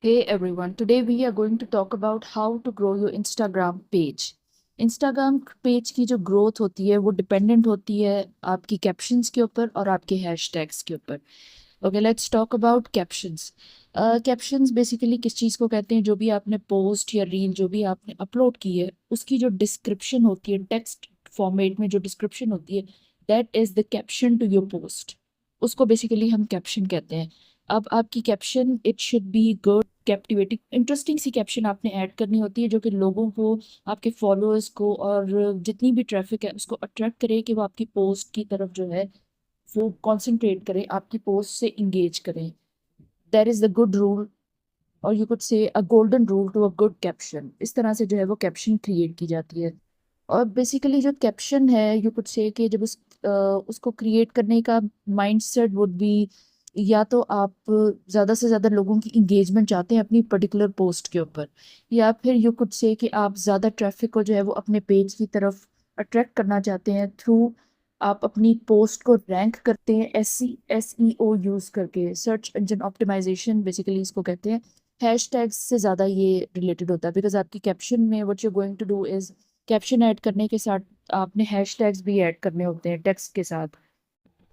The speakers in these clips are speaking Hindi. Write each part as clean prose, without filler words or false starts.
Hey everyone, today we are going to talk about how to grow your Instagram page. Instagram page की जो ग्रोथ होती है वो डिपेंडेंट होती है आपकी कैप्शंस के ऊपर और आपके हैशटैग्स के ऊपर. Okay, let's talk about captions. Captions basically किस चीज़ को कहते हैं? जो भी आपने पोस्ट या रील जो भी आपने अपलोड की है उसकी जो डिस्क्रिप्शन होती है, टेक्स्ट फॉर्मेट में जो डिस्क्रिप्शन होती है, that is the caption to your post. उसको बेसिकली हम कैप्शन कहते हैं. अब आपकी caption it should be good, captivating, interesting see caption आपने ऐड करनी होती है जो कि लोगों को, आपके फॉलोअर्स को और जितनी भी ट्रैफिक है उसको अट्रैक्ट करे कि वो आपकी पोस्ट की तरफ जो है वो कंसंट्रेट करें, आपकी पोस्ट से इंगेज करें. There is the good rule, और you could say a golden rule to a good caption. इस तरह से जो है वो कैप्शन क्रिएट की जाती है. और बेसिकली जो कैप्शन है यू कुड से कि जब उसको क्रिएट करने का माइंडसेट वुड बी, या तो आप ज़्यादा से ज़्यादा लोगों की इंगेजमेंट चाहते हैं अपनी पर्टिकुलर पोस्ट के ऊपर, या फिर यू कुड से कि आप ज़्यादा ट्रैफिक को जो है वो अपने पेज की तरफ अट्रैक्ट करना चाहते हैं थ्रू आप अपनी पोस्ट को रैंक करते हैं SEO यूज़ करके, सर्च इंजन ऑप्टिमाइजेशन बेसिकली इसको कहते हैं. हैशटैग्स से ज़्यादा ये रिलेटेड होता है बिकॉज आपकी कैप्शन में what you going to do is, caption add करने के साथ आपने हैशटैग्स भी ऐड करने होते हैं टेक्स्ट के साथ.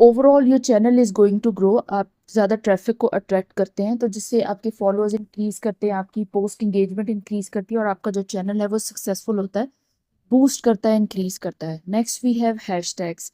Overall your channel is going to grow. आप ज़्यादा ट्रैफिक को अट्रैक्ट करते हैं तो जिससे आपके फॉलोअर्स इंक्रीज करते हैं, आपकी पोस्ट इंगेजमेंट इंक्रीज करती है और आपका जो चैनल है वो सक्सेसफुल होता है, बूस्ट करता है, इंक्रीज करता है. Next we have hashtags.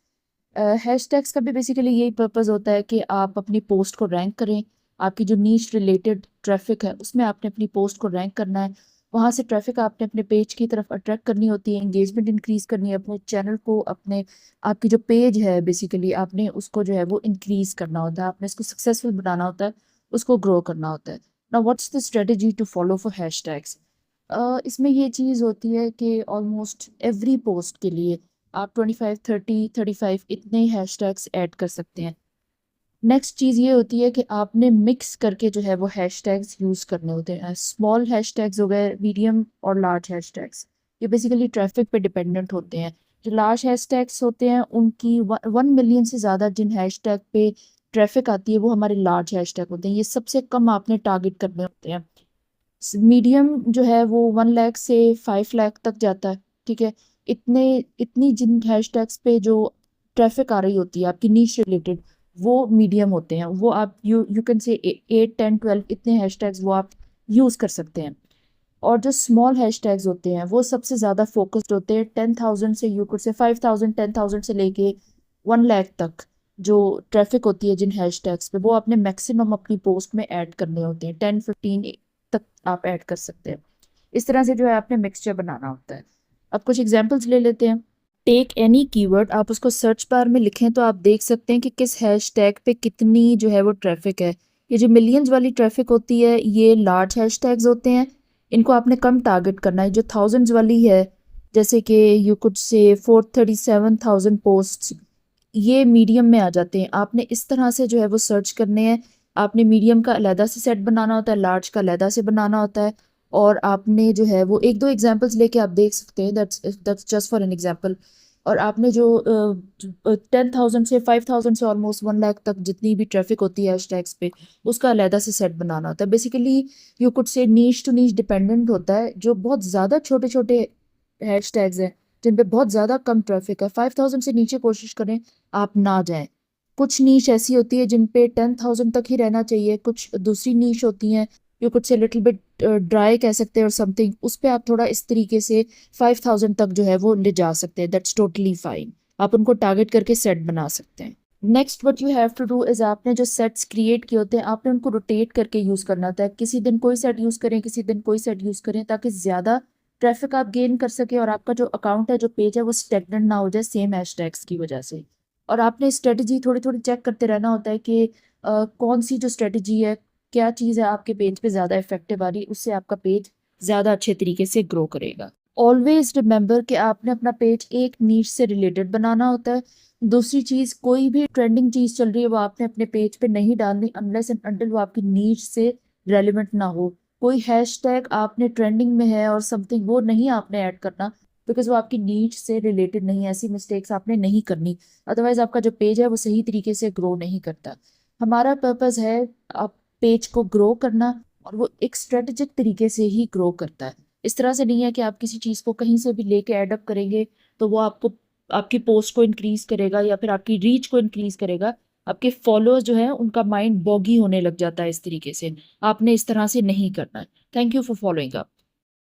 Hashtags का भी बेसिकली यही पर्पस होता है कि आप अपनी पोस्ट को रैंक करें. आपकी जो नीश रिलेटेड ट्रैफिक है उसमें आपने अपनी पोस्ट को रैंक करना है. वहाँ से ट्रैफिक आपने अपने पेज की तरफ अट्रैक्ट करनी होती है, एंगेजमेंट इंक्रीज करनी है अपने चैनल को, अपने आपकी जो पेज है बेसिकली आपने उसको जो है वो इंक्रीज करना होता है, आपने इसको सक्सेसफुल बनाना होता है, उसको ग्रो करना होता है. Now what's the strategy to follow for hashtags? इसमें ये चीज़ होती है कि ऑलमोस्ट एवरी पोस्ट के लिए आप 25, 30, 35 इतने हैशटैग्स ऐड कर सकते हैं. नेक्स्ट चीज़ ये होती है कि आपने मिक्स करके जो है वो हैशटैग्स यूज़ करने होते हैं. स्मॉल हैशटैग्स हो गए, मीडियम और लार्ज हैशटैग्स, ये बेसिकली ट्रैफिक पे डिपेंडेंट होते हैं. जो लार्ज हैशटैग्स होते हैं उनकी 1 मिलियन से ज़्यादा जिन हैशटैग पे ट्रैफिक आती है वो हमारे लार्ज हैशटैग होते हैं. ये सबसे कम आपने टारगेट करने होते हैं. मीडियम जो है वो 1 लाख से 5 लाख तक जाता है. ठीक है, इतने इतनी जिन हैशटैग्स पे जो ट्रैफिक आ रही होती है आपकी नीश रिलेटेड, वो मीडियम होते हैं. वो आप यू कैन से 8, 10, 12 इतने हैशटैग्स वो आप यूज़ कर सकते हैं. और जो स्मॉल हैशटैग्स होते हैं वो सबसे ज़्यादा फोकस्ड होते हैं. 10,000 से यू कुड से 5,000, 10,000 से लेके 1 लाख तक जो ट्रैफिक होती है जिन हैशटैग्स पे, वो आपने मैक्सिमम अपनी पोस्ट में ऐड करने होते हैं. 10, 15 तक आप ऐड कर सकते हैं. इस तरह से जो है आपने मिक्सचर बनाना होता है. अब कुछ एग्जांपल्स ले लेते हैं. टेक एनी कीवर्ड, आप उसको सर्च बार में लिखें तो आप देख सकते हैं कि किस हैशटैग पे कितनी जो है वो ट्रैफिक है. ये जो मिलियंस वाली ट्रैफिक होती है ये लार्ज हैशटैग्स होते हैं, इनको आपने कम टारगेट करना है. जो थाउजेंड्स वाली है जैसे कि यू कुड से 437,000 पोस्ट, ये मीडियम में आ जाते हैं. आपने इस तरह से जो है वो सर्च करने हैं. आपने मीडियम का अलहदा से सेट बनाना होता है, लार्ज का अलहदा से बनाना होता है. और आपने जो है वो एक दो एग्जांपल्स लेके आप देख सकते हैं, that's just for an example. और आपने जो 10,000 से 5,000 से ऑलमोस्ट 1 लाख तक जितनी भी ट्रैफिक होती है हैशटैग्स पे, उसका अलहदा से सेट बनाना होता है. बेसिकली यू कुड से नीश टू नीश डिपेंडेंट होता है. जो बहुत ज़्यादा छोटे छोटे हैशटैग्स हैं जिन पे बहुत ज़्यादा कम ट्रैफिक है, 5,000 से नीचे कोशिश करें आप ना जाएं. कुछ नीश ऐसी होती है जिन पे 10,000 तक ही रहना चाहिए. कुछ दूसरी नीश होती हैं यू कुड से लिटिल बिट ड्राई कह सकते हैं और समथिंग, उस पे आप थोड़ा इस तरीके से 5,000 तक जो है वो ले जा सकते हैं. That's totally fine. आप उनको टारगेट करके सेट बना सकते हैं. Next what you have to do is, आपने जो सेट्स क्रिएट किए होते हैं आपने उनको रोटेट करके यूज़ करना होता है. किसी दिन कोई सेट यूज़ करें, किसी दिन कोई सेट यूज़ करें, ताकि ज़्यादा ट्रैफिक आप गेन कर सके और आपका जो अकाउंट है, जो पेज है, वो स्टेगनेंट ना हो जाए सेम हैशटैग्स की वजह से. और आपने स्ट्रेटजी थोड़ी थोड़ी चेक करते रहना होता है कि कौन सी जो स्ट्रेटजी है, क्या चीज़ है आपके पेज पे ज़्यादा इफेक्टिव आ रही है, उससे आपका पेज ज़्यादा अच्छे तरीके से ग्रो करेगा. ऑलवेज रिमेंबर कि आपने अपना पेज एक नीश से रिलेटेड बनाना होता है. दूसरी चीज़, कोई भी ट्रेंडिंग चीज़ चल रही है वो आपने अपने पेज पे नहीं डालनी अनलेस एंड अनटिल वो आपकी नीश से रेलिवेंट ना हो. कोई हैशटैग आपने ट्रेंडिंग में है और समथिंग, वो नहीं आपने ऐड करना बिकॉज वो आपकी नीड से रिलेटेड नहीं है. ऐसी मिस्टेक्स आपने नहीं करनी, अदरवाइज आपका जो पेज है वो सही तरीके से ग्रो नहीं करता. हमारा पर्पस है आप पेज को ग्रो करना और वो एक स्ट्रेटेजिक तरीके से ही ग्रो करता है। इस तरह से नहीं है कि आप किसी चीज़ को कहीं से भी लेके ऐड अप करेंगे तो वो आपको आपकी पोस्ट को इंक्रीज करेगा या फिर आपकी रीच को इंक्रीज करेगा। आपके फॉलोअर्स जो है उनका माइंड बॉगी होने लग जाता है इस तरीके से। आपने इस तरह से नहीं करना है। Thank you for following up.